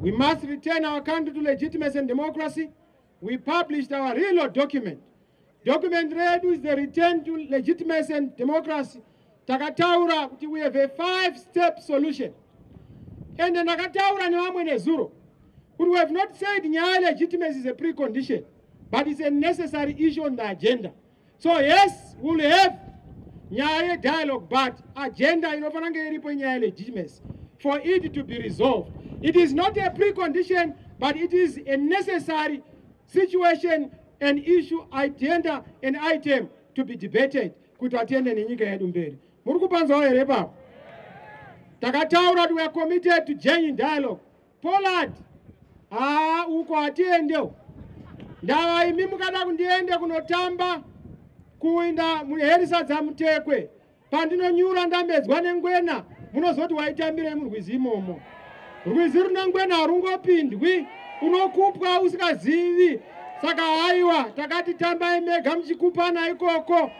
We must return our country to legitimacy and democracy. We published our real document. Document read is the return to legitimacy and democracy. Takataura kuti we have a 5-step solution. And then Nakataura nevamwe nezuro. We have not said nyaya legitimacy is a precondition, but it's a necessary issue on the agenda. So yes, we'll have nyaya dialogue, but agenda inofanira kunge iripo nyaya legitimacy for it to be resolved. It is not a precondition, but it is a necessary situation, an issue, agenda, an item to be debated kuti atiende nenyika yedu mberi. Muri kupanzwa here papo? Takataura we are committed to genuine dialogue. Pollard, uko atiendewo. Ndawa imi mukada kundiende kunotamba kuinda muherisa dzamutekwe. Pandinonyura ndamedzwa nengwena, munozoti waitambire murwizi imomo. Rwizi runongwena harungopindwi, unokupwa usikazivi. Saka haiwa, takati tambai mega mchikupana ikoko.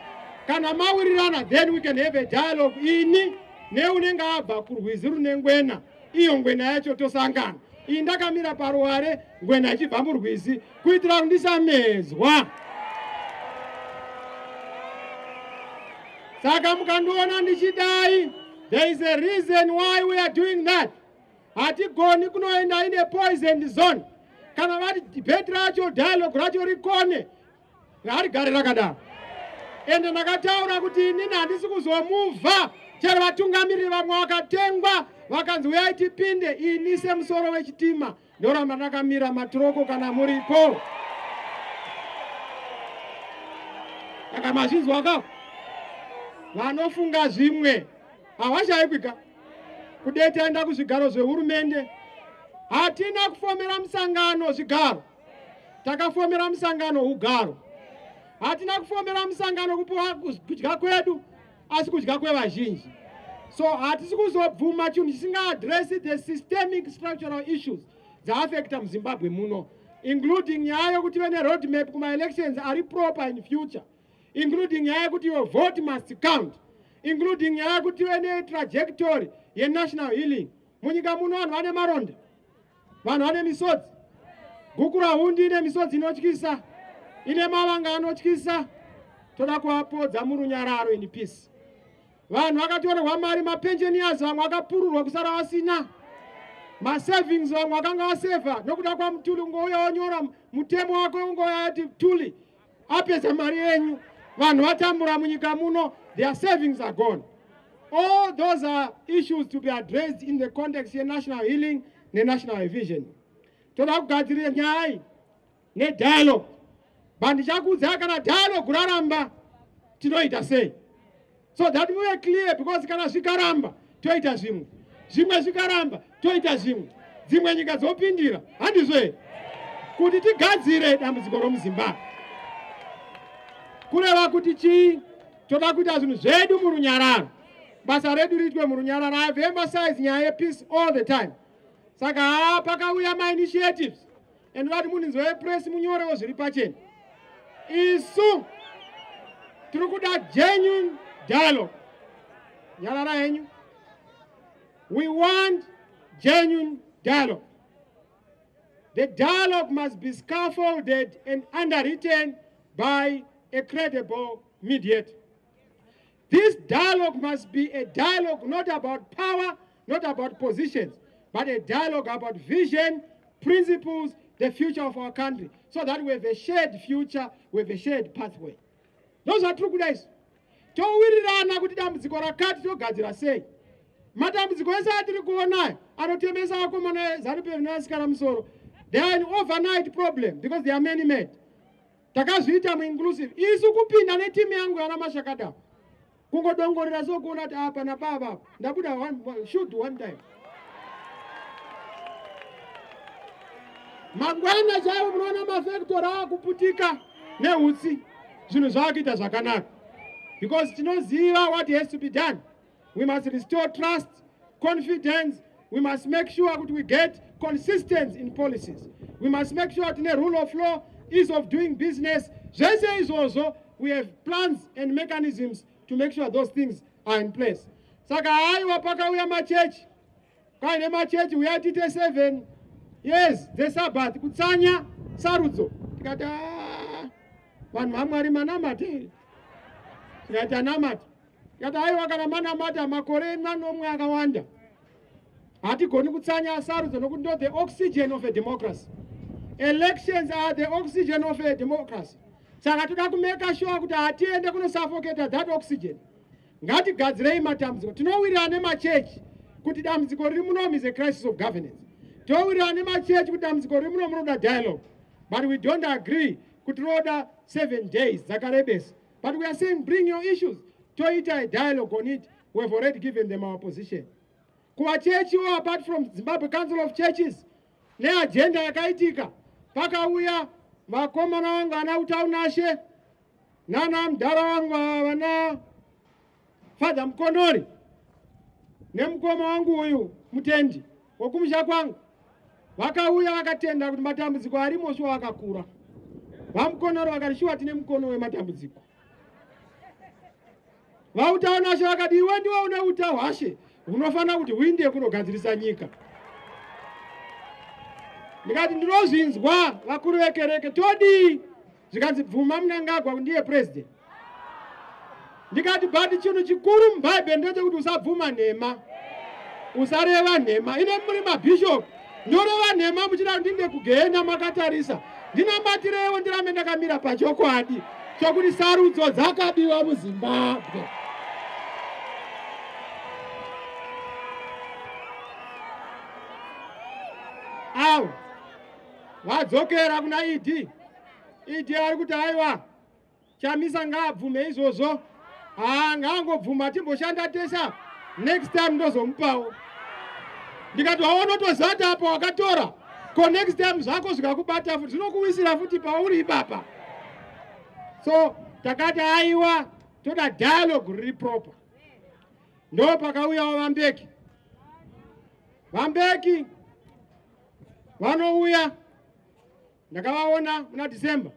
Kana mawirirana, then we can have a dialogue. Ini, neunenga abva kurwizi runengwena. Iyo ngwena yacho tosangana. Indakamira paruware, ngwena ichibva murwizi, kuitira kundisamedzwa. Saka mukandiona ndichidai, there is a reason why we are doing that. Hatigoni kunoenda in a poisoned zone. Kana vati debate racho, dialogue racho rikone, harigare rakadaro. Ende ndakataura kuti inini handisi kuzomuvha chero vatungamiriri vamwe vakatengwa vakanzi uyai tipinde, ini semusoro wechitima ndoramba ndakamira maturoko kana muripo. Saka mazvinzwa ka vanofunga zvimwe havashaikwika kudai taenda kuzvigaro zvehurumende. Hatina kufomera musangano zvigaro, takafomera musangano ugaro. Hatina kufomera musangano kupiwa kudya kwedu, asi kudya kwevazhinji. So hatisi kuzobvuma chinhu chisinga-address the systemic structural issues dza-affecta muZimbabwe muno, including nyaya yokuti tive ne-roadmap kuma-elections ari proper in future, including nyaya yokuti your vote must count, including nyaya yokuti tive ne-trajectory ye-national healing. Munyika muno vanhu vane maronda, vanhu vane misodzi. Guku rahundi ine misodzi inotyisa, ine mavanga anotyisa. Toda kuvapodza murunyararo in peace. Vanhu vakatorerwa mari, mapensioners vamwe vakapururwa kusara vasina. Masavings vamwe vakanga vasevha nokuda kwaMutuli, ungouya wanyora mutemo wako, ungouya ati Tuli apedza mari yenyu. Vanhu vatambura munyika muno, their savings are gone. All those are issues to be addressed in the context of national healing and national vision. Toda kugadzirira nyaya ne-dialogue. Bandichakuudza kana dialogue raramba tinoita sei. So that we are clear, because kana zvikaramba toita zvimwe, zvimwe zvikaramba toita zvimwe, dzimwe nyika dzopindira, handizvo here? Kuti tigadzire dambudziko romuZimbabwe. Kureva kuti chii? Toda kuita zvinhu zvedu murunyararo. Basa redu riitwe murunyararo. I have emphasized nyaya yepeace all the time. Saka pakauya ma-initiatives, and vati muninzi wepress munyorewo zviri pachena. Isu tiri kuda genuine dialogue. Nyarara henyu. We want genuine dialogue. The dialogue must be scaffolded and underwritten by a credible mediator. This dialogue must be a dialogue not about power, not about positions, but a dialogue about vision, principles, the future of our country, so that we have a shared future, we have a shared pathway. Those are true guys. Towirirana kuti dambudziko rakati togadzira sei. Matambudziko ese atiri kuona anotemesa vakomana ZANU-PF nevasikana musoro. They are an overnight problem because they are many made. Takazviita mu-inclusive. Isu kupinda netimu yangu yana mashakada. Kungodongorera sokuona kuti apa napapa ndabuda shoot one time. Mangwana chaivo munoona mafactory akuputika neutsi. Zvinhu zvavakuita zvakanaka. Because tinoziva what has to be done. We must restore trust, confidence. We must make sure that we get consistency in policies. We must make sure that the rule of law, ease of doing business. We have plans and mechanisms to make sure those things are in place. Saka haiwa pakauya machechi. Kaine machechi we are 7. yes, the Sabbath, kutsanya sarudzo. Tikati vanhu vaMwari manamate. Tikati anamate. Tikati aiwa kana manamata makore manomwe akawanda. Hatigoni kutsanya sarudzo nokuti ndo the oxygen of a democracy. Elections are the oxygen of a democracy. Saka toda kumeka sure kuti hatiende kunosuffocate that oxygen. Ngatigadzirei matambudziko. Tinowirirana nemachechi kuti dambudziko riri muno is a crisis of governance. Towirirana nemachechi kuti dambudziko riri muno munoda dialogue. But we don't agree kuti roda 7 days dzakarebesa. But we are saying bring your issues. Toita a dialogue on it. We have already given them our position. Kuvachechi wo apart from Zimbabwe Council of Churches neagenda yakaitika pakauya vakomana vangu ana Utaunashe nana mudhara vangu vana Father Mkonori nemukoma wangu uyu Mutendi wokumusha kwangu vakauya vakatenda kuti matambudziko arimo shuwa akakura. VaMkonori vakati shuwa tine mukono wematambudziko. VaUtaunashe vakati iwe ndiwe une utahwashe unofana kuti uinde kunogadzirisa nyika. Ndikati ndinozvinzwa vakuru vekereke todi zvikanzi Bvuma Mnangagwa ndiye president. Ndikati bati chinhu chikuru mubhaibheri ndechekuti usabvuma nhema, usareva nhema. Ine muri mabhishop ndoreva nhema muchida kuti ndinde kugehena makatarisa. Ndinamatirewo ndirambe ndakamira pachokwadi chokuti sarudzo dzakabiwa muZimbabwe. Awu vadzokera kuna Idi ari kuti aiwa chamisa ngaabvume izvozvo. Ngaangobvuma timboshanda tesa, next time ndozomupawo. Ndikati waonotozata apa wakatora ko next time zvako zvikakubata futi zvinokuwisira futi pauri ipapa. So takati aiwa toda dialogue riri proper. Ndo pakauyawo Vambeki. Vambeki vanouya ndakavaona muna December.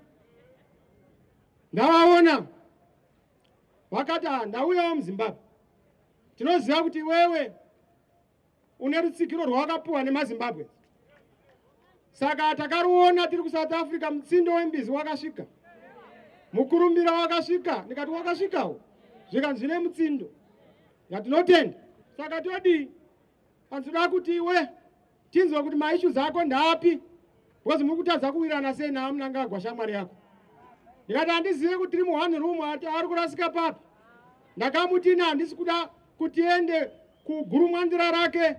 Ndavaona vakati ndauyawo muZimbabwe. Tinoziva kuti wewe une rutsikiro rwakapuwa nemaZimbabwe. Saka takaruona tiri kuSouth Africa, mutsindo wembizi wakasvika, mukurumbira wakasvika. Ndikati wakasvikawo zvikanzi zvine mutsindo. Ngatinotenda. Saka todi panzoda kuti iwe tinzwe kuti maissues ako ndapi, because mukutadza kuwirirana sei naMnangagwa shamwari yako. Ndikati handizive kuti tiri mu1 room ari kurasika papi. Ndakamuti ine handisi kuda kuti ende kugurumwandira rake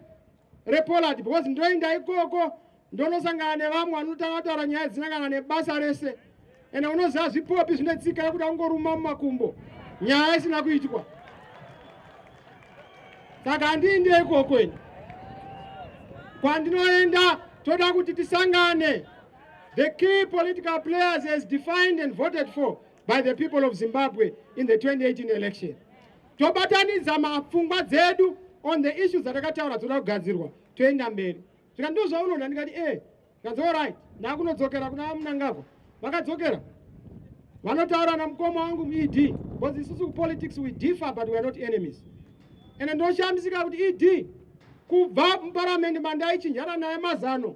rePollard, because ndoenda ikoko ndonosangana nevamwe vanotataura nyaya dzinangana nebasa rese. Ene unoziva zvipopi zvine tsika yekuti angoruma mumakumbo nyaya isina kuitwa. Saka handiinde ikoko ine. Kwandinoenda toda kuti tisangane. The key political players as defined and voted for by the people of Zimbabwe in the 2018 election. Tobatanidza mapfungwa dzedu on the issues dzatakataura dzoda kugadzirwa toenda mberi. Zvika ndozvaunoda. Ndikati ndikati all right, ndakunodzokera kuna Mnangagwa. Vakadzokera vanotaura namukoma wangu ED, because isusu politics we differ but we are not enemies. Ene ndoshamisika kuti ED kubva muparamendi mandaichinjana naye mazano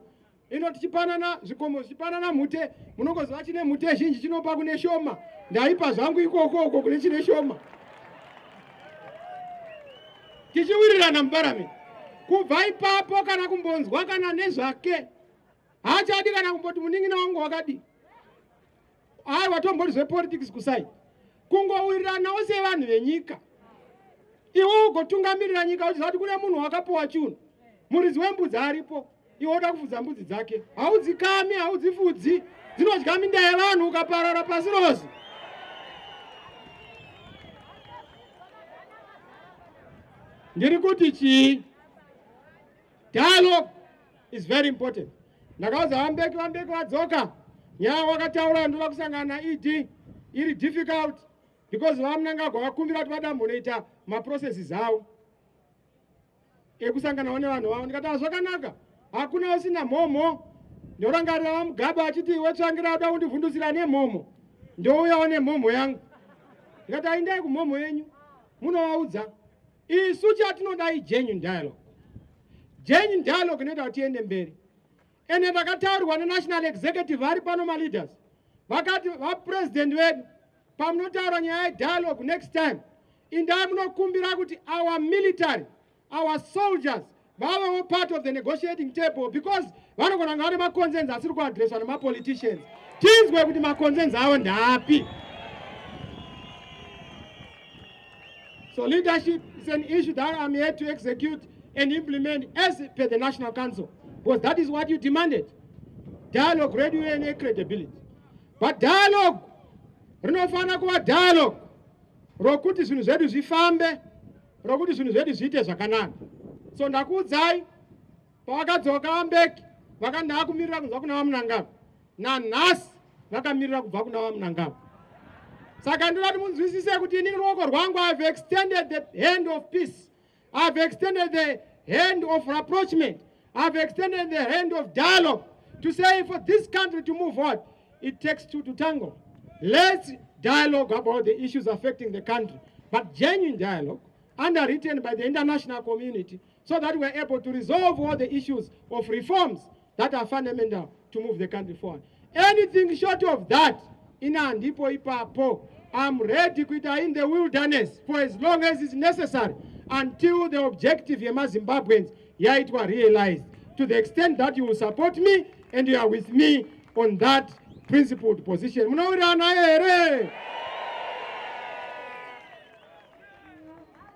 ino tichipanana zvikomo zvichipanana mhute, munongoziva chine mhute zhinji chinopa kune shoma. Ndaipa zvangu ikoko kune chine shoma. Tichiwirirana muparamendi. Kubva ipapo kana kumbonzwa kana nezvake haachadi kana kumboti muning'ina wangu wakadi. Aiwa tomboti zvepolitics kusai. Kungowiriranawo sevanhu venyika. Iwe ugotungamirira nyika uchiziva kuti kune munhu wakapuwa chiuno. Muridzi wembudzi aripo. Iwe unoda kufudza mbudzi dzake. Haudzikami, haudzifudzi. Dzinodya minda yevanhu ukaparara pasi rose. Ndiri kuti chii? Dialogue is very important. Ndakauza Vambeki vadzoka. Nyaya wakataura ndoda kusangana na ED iri difficult because vaMnangagwa vakumbira kuti vadambonoita maprocesses avo ekusanganawo nevanhu vavo. Ndikati zvakanaka, hakuna usina mhomho. Ndorangarira vaMugaba achiti iwe tsvangira uda kundivhundusira nemhomho, ndouyawo nemhomho yangu. Ndikati aindai kumhomho yenyu munovaudza. Isu chatinoda genuine dialogue. Genuine dialogue inoita kuti tiende mberi. ene takataurirwa nenational executive vari pano maleaders vakati vapresident vedu pamunotaura nyaya yedialogue next time indai munokumbira kuti our military, our soldiers vavewo part of the negotiating table because vanogona kunge vane maconcerns asiri kuadresswa nemapoliticians. Tinzwe kuti maconcerns avo ndapi. So leadership is an issue that I'm here to execute and implement as per the National Council, because that is what you demanded. Dialogue, radio and credibility. But dialogue, rinofana kuva dialogue, rokuti zvinhu zvedu zvifambe, rokuti zvinhu zvedu zviite zvakanaka. So ndakuudzai, pavakadzoka vaMbeki, vakanaka kumirira kubva kuna vaMunangagwa. Nanhasi vakamirira kubva kuna vaMunangagwa. Saka ndinoti munzwisise kuti inini ruoko rwangu I've extended the hand of peace. I've extended the hand of rapprochement. I've extended the hand of dialogue to say for this country to move forward, it takes two to tango. Let's dialogue about the issues affecting the country, but genuine dialogue underwritten by the international community so that we're able to resolve all the issues of reforms that are fundamental to move the country forward. Anything short of that, inandipo ipapo, I'm ready to quit in the wilderness for as long as it's necessary until the objective of Zimbabweans it was realized. To the extent that you will support me and you are with me on that principled position.